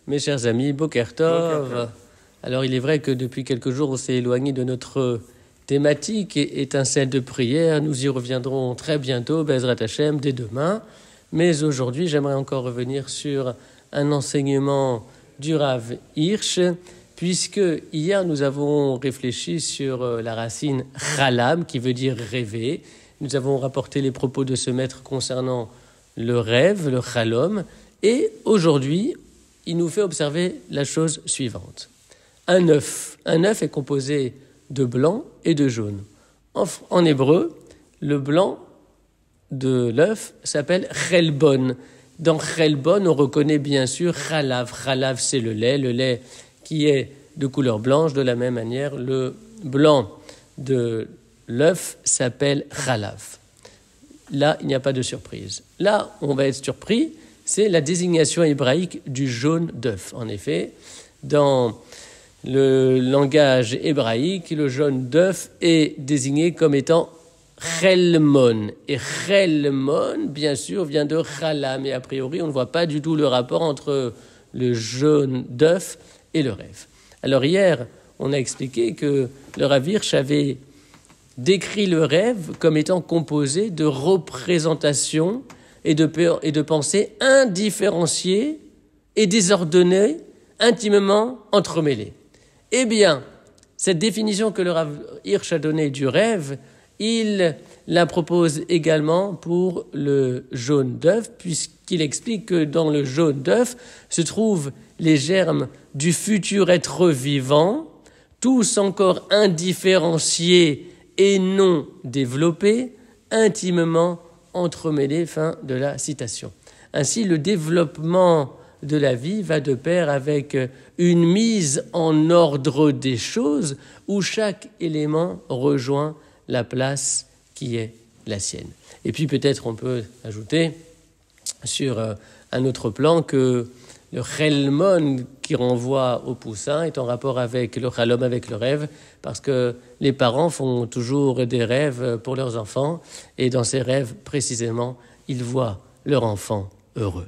Mes chers amis, Boker Tov. Alors il est vrai que depuis quelques jours on s'est éloigné de notre thématique étincelle de prière. Nous y reviendrons très bientôt, Bezrat Hashem, dès demain. Mais aujourd'hui j'aimerais encore revenir sur un enseignement du Rav Hirsch, puisque hier nous avons réfléchi sur la racine chalam, qui veut dire rêver. Nous avons rapporté les propos de ce maître concernant le rêve, le chalom, et aujourd'hui, il nous fait observer la chose suivante. Un œuf est composé de blanc et de jaune. En hébreu, le blanc de l'œuf s'appelle chelbon. Dans chelbon, on reconnaît bien sûr chalav. Chalav, c'est le lait qui est de couleur blanche. De la même manière, le blanc de l'œuf s'appelle chalav. Là, il n'y a pas de surprise. Là, on va être surpris, c'est la désignation hébraïque du jaune d'œuf. En effet, dans le langage hébraïque, le jaune d'œuf est désigné comme étant chelmon. Et chelmon, bien sûr, vient de chalam. Et a priori, on ne voit pas du tout le rapport entre le jaune d'œuf et le rêve. Alors hier, on a expliqué que le Rav Hirsch avait décrit le rêve comme étant composé de représentations et de pensées indifférenciées et désordonnées, intimement entremêlées. Eh bien, cette définition que le Rav Hirsch a donnée du rêve, il la propose également pour le jaune d'œuf, puisqu'il explique que dans le jaune d'œuf se trouvent les germes du futur être vivant, tous encore indifférenciés et non développés, intimement entremêlés. Fin de la citation. Ainsi, le développement de la vie va de pair avec une mise en ordre des choses où chaque élément rejoint la place qui est la sienne. Et puis peut-être on peut ajouter sur un autre plan que le chelmon qui renvoie au poussin est en rapport avec le chalom, avec le rêve, parce que les parents font toujours des rêves pour leurs enfants, et dans ces rêves, précisément, ils voient leur enfant heureux.